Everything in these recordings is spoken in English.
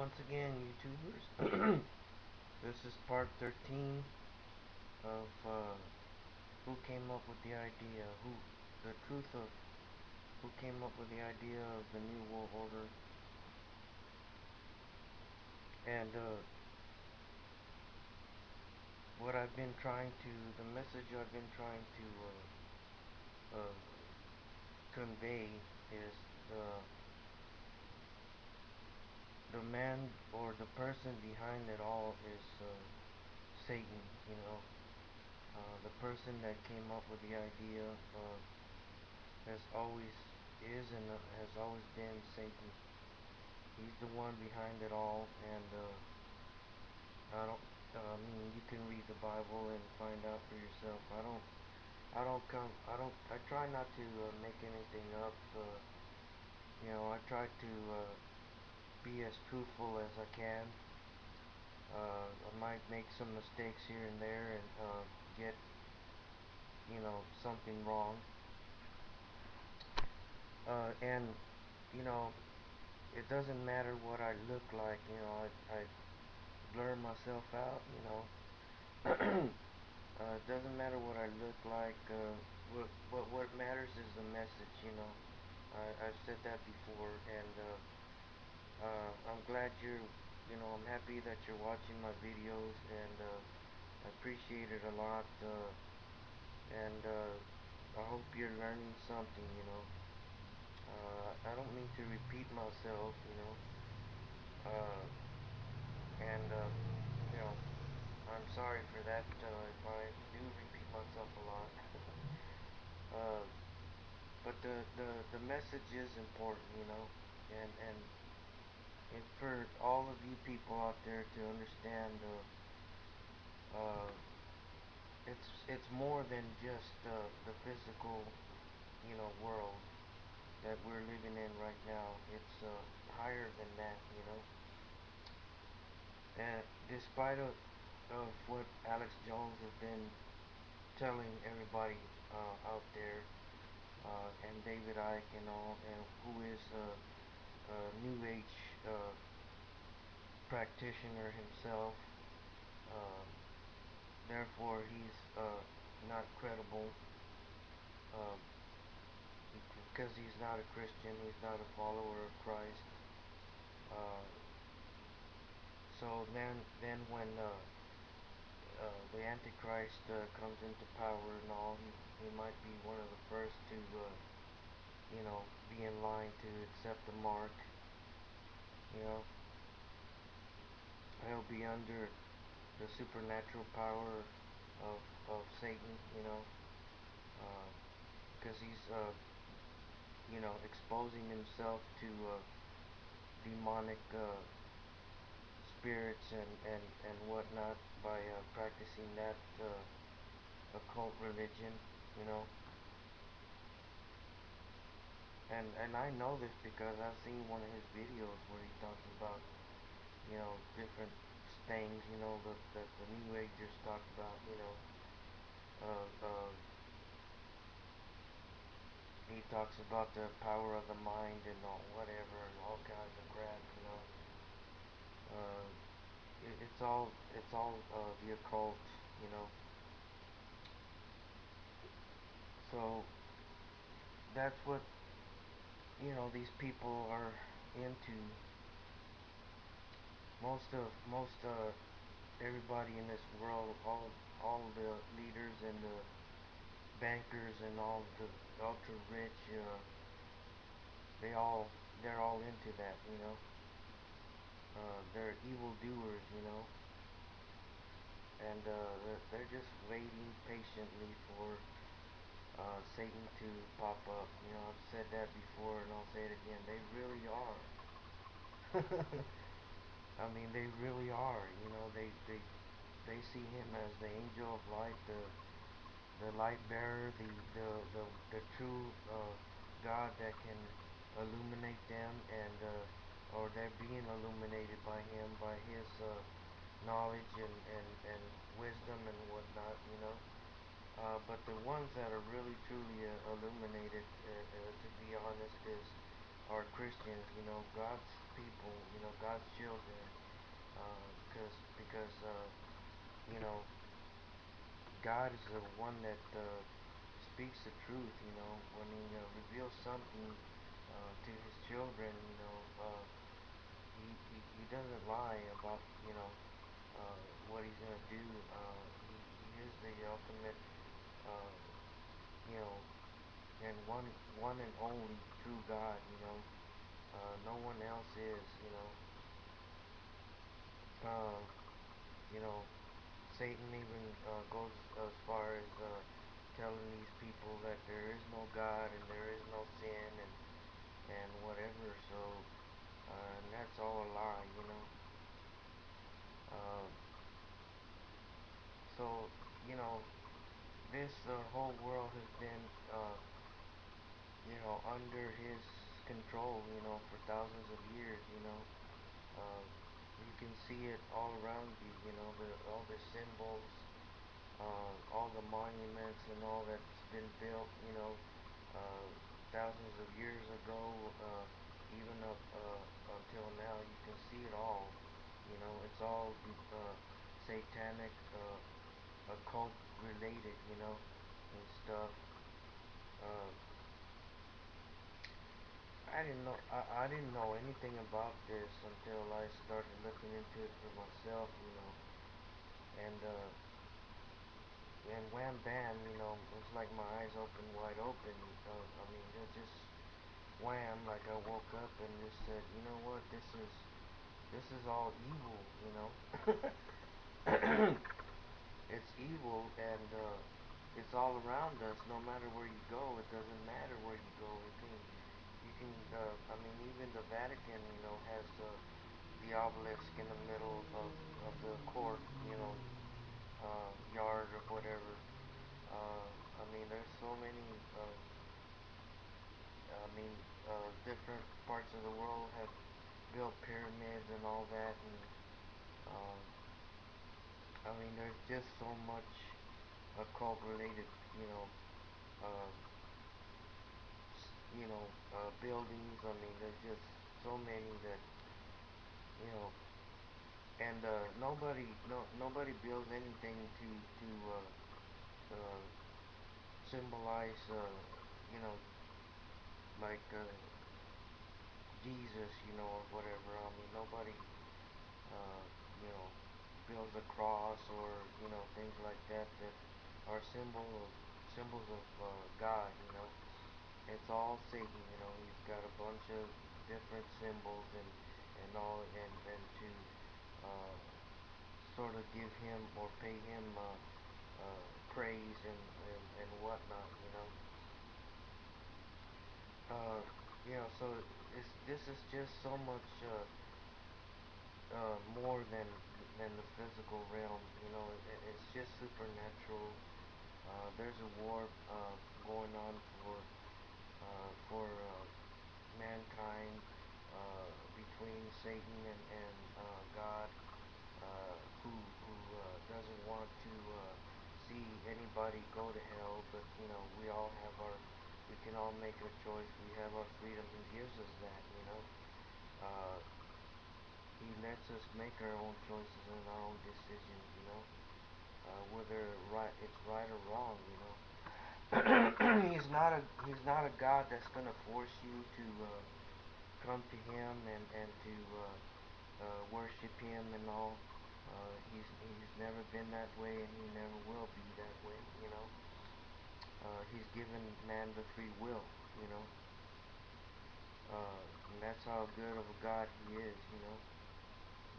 once again, YouTubers. This is part 13 of who came up with the idea, the truth of who came up with the idea of the New World Order. And the message I've been trying to convey is the man or the person behind it all is Satan, you know. The person that came up with the idea has always and has always been Satan. He's the one behind it all, and I don't. I mean, you can read the Bible and find out for yourself. I don't come. I don't. I try not to make anything up. I try to be as truthful as I can. I might make some mistakes here and there and get something wrong. And you know, it doesn't matter what I look like. I blur myself out. It doesn't matter what I look like. What matters is the message. I've said that before, and I'm glad I'm happy that you're watching my videos, and I appreciate it a lot. And I hope you're learning something. I don't mean to repeat myself. Uh, and you know, I'm sorry for that if I do repeat myself a lot. uh, but the message is important. And for all of you people out there to understand, uh, it's more than just the physical world that we're living in right now. It's higher than that. And despite of what Alex Jones has been telling everybody out there, and David Icke and all, and who is a New Age practitioner himself, uh, therefore he's not credible, uh, because he's not a Christian, he's not a follower of Christ. Uh, so then when the Antichrist comes into power and all, he might be one of the first to be in line to accept the mark. You know, he'll be under the supernatural power of Satan. Because he's exposing himself to demonic spirits and whatnot by practicing that occult religion. You know, and I know this because I've seen one of his videos where he talks about different things that the New Agers talk about. Uh, uh, he talks about the power of the mind and whatever and all kinds of crap. Uh, it's all the occult. You know. So that's what these people are into. Most everybody in this world, all the leaders and the bankers and all the ultra rich, they're all into that. They're evil doers. And they're just waiting patiently for Satan to pop up. I've said that before and I'll say it again. They really are. I mean, they really are. They see him as the angel of light, the light bearer, the true God that can illuminate them, and or they're being illuminated by him, by his knowledge and wisdom and whatnot. But the ones that are really truly illuminated, to be honest, are Christians. God's people, God's children, because you know, God is the one that speaks the truth. When He reveals something to His children, he doesn't lie about what He's gonna do. He is the ultimate, uh, you know, and one and only true God. No one else is. Uh, you know, Satan even goes as far as telling these people that there is no God and there is no sin and whatever. So and that's all a lie. Uh, so this whole world has been under his control, for thousands of years. You can see it all around you. All the symbols, all the monuments and all that's been built, uh, thousands of years ago, even up until now. You can see it all. It's all satanic, occult related, and stuff. Uh, I didn't know anything about this until I started looking into it for myself, and wham bam, it's like my eyes open wide open. I mean, it just wham, like I woke up and just said, you know what, this is all evil, It's evil, and it's all around us. No matter where you go, it doesn't matter where you go. You can. I mean, even the Vatican, has the obelisk in the middle of the court, yard or whatever. I mean, there's so many. I mean, different parts of the world have built pyramids and all that, and um, I mean, there's just so much occult related, uh, buildings. I mean, there's just so many that, you know, and nobody builds anything to uh, symbolize, like Jesus, or whatever. I mean, nobody, uh, you know, builds a cross or things like that that are symbols of God. It's all Satan. He's got a bunch of different symbols and all, and to uh, sort of give him or pay him praise and whatnot. Uh, so this is just so much more than the physical realm. It's just supernatural. There's a war going on for mankind, between Satan and God, who doesn't want to see anybody go to hell, but we all have we can all make a choice. We have our freedom. He gives us that. Uh, he lets us make our own choices and our own decisions. Whether it's right or wrong. He's not a God that's gonna force you to come to Him and to worship Him and all. He's never been that way, and He never will be that way. He's given man the free will. You know, and that's how good of a God He is.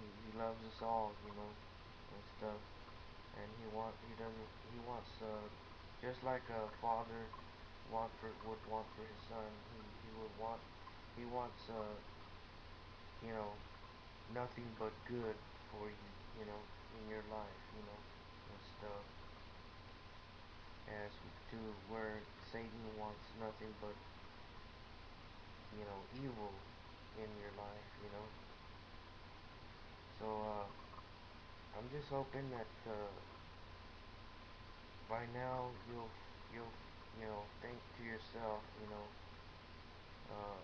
He loves us all. And stuff. And he wants just like a father would want for his son. He wants you know nothing but good for you, in your life, and stuff. As to where Satan wants nothing but evil in your life. So I'm just hoping that by now you'll think to yourself, uh,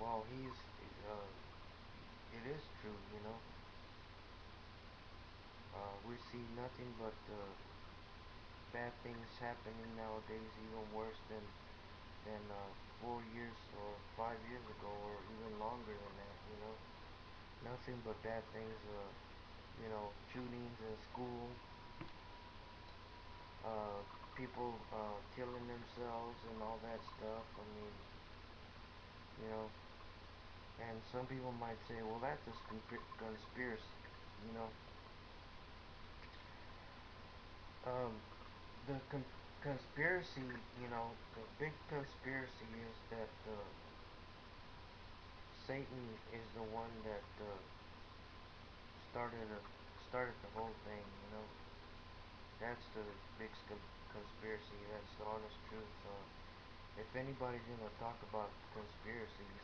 well, he's it is true, you know. We see nothing but bad things happening nowadays, even worse than 4 years or 5 years ago, or even longer than that. You know, nothing but bad things. You know, shootings in school, uh, people killing themselves and all that stuff. I mean, you know, and some people might say, well, that's a conspiracy. You know, um, the conspiracy, you know, the big conspiracy is that Satan is the one that started a, started the whole thing. You know, that's the big conspiracy. That's the honest truth. If anybody's gonna talk about conspiracies,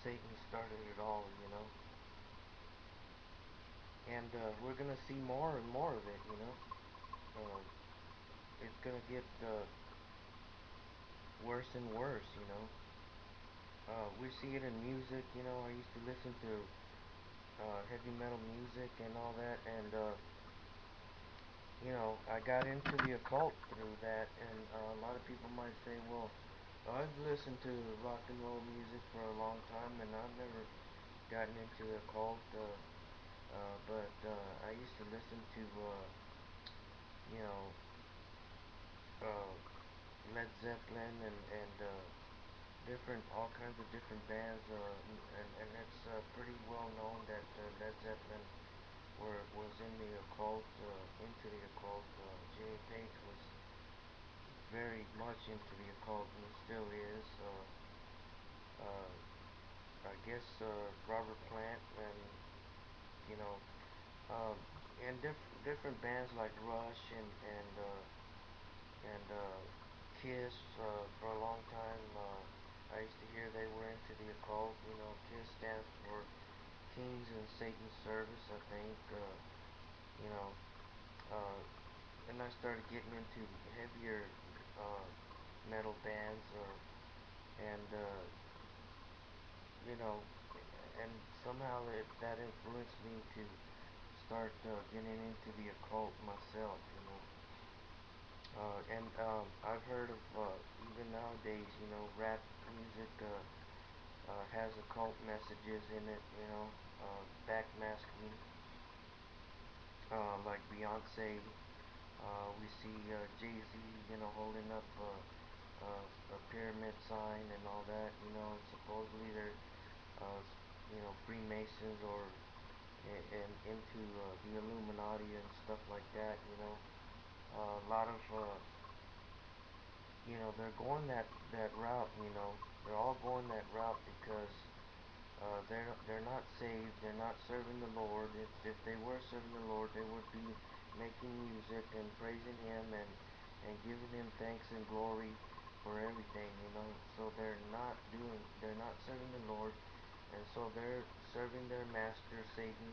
Satan started it all. You know, and we're gonna see more and more of it. You know, uh, it's gonna get worse and worse. You know, we see it in music. You know, I used to listen to heavy metal music and all that, and you know, I got into the occult through that, and a lot of people might say, well, I've listened to rock and roll music for a long time, and I've never gotten into the occult, but I used to listen to, you know, uh, Led Zeppelin and different, all kinds of different bands, and it's pretty well known that Led Zeppelin was in the occult, into the occult. Jimmy Page was very much into the occult and still is. I guess Robert Plant and you know, um, and different bands like Rush and Kiss for a long time. I used to hear they were into the occult. You know, Kiss stands for Kings in Satan's Service, I think. You know, uh, and I started getting into heavier uh, metal bands, and you know, and somehow that influenced me to start getting into the occult myself, you know. And I've heard of even nowadays, you know, rap music has occult messages in it, you know, backmasking, like Beyonce. We see Jay-Z, you know, holding up a pyramid sign and all that, you know. Supposedly they're, uh, you know, Freemasons or and into the Illuminati and stuff like that, you know. A lot of, you know, they're going that route, you know. They're all going that route because they're not saved. They're not serving the Lord. If they were serving the Lord, they would be making music and praising Him and giving Him thanks and glory for everything, you know. So they're not serving the Lord, and so they're serving their master Satan,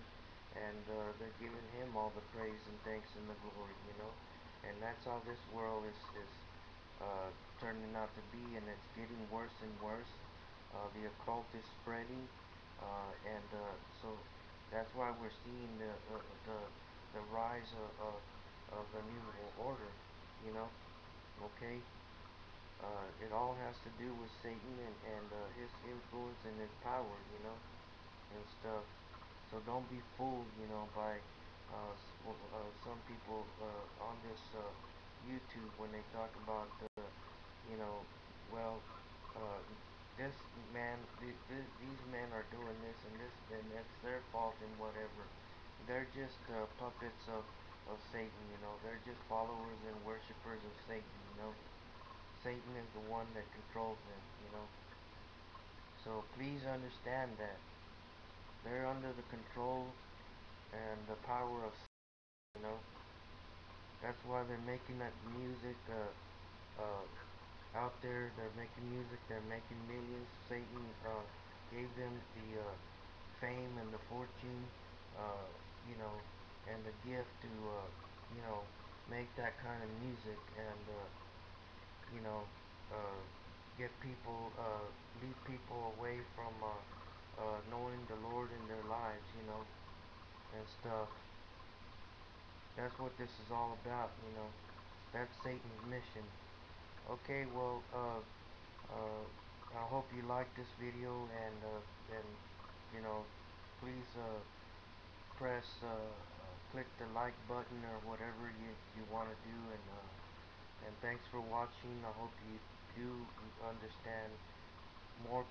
and they're giving him all the praise and thanks and the glory, you know. And that's how this world is uh, turning out to be, and it's getting worse and worse. The occult is spreading, and so that's why we're seeing the rise of the new order, you know. Okay, it all has to do with Satan and his influence and his power, you know, and stuff. So don't be fooled, you know, by some people on this YouTube when they talk about, you know, well, uh, this man, these men are doing this and this, and it's their fault and whatever. They're just puppets of Satan, you know. They're just followers and worshippers of Satan, you know. Satan is the one that controls them, you know. So please understand that they're under the control and the power of Satan, you know. That's why they're making that music out there. They're making music. They're making millions. Satan gave them the fame and the fortune, uh, you know, and the gift to, you know, make that kind of music and you know, uh, get people, lead people away knowing the Lord in their lives, and stuff. That's what this is all about, That's Satan's mission. Okay, well, I hope you like this video, and you know, please click the like button or whatever you want to do, and thanks for watching. I hope you do understand more.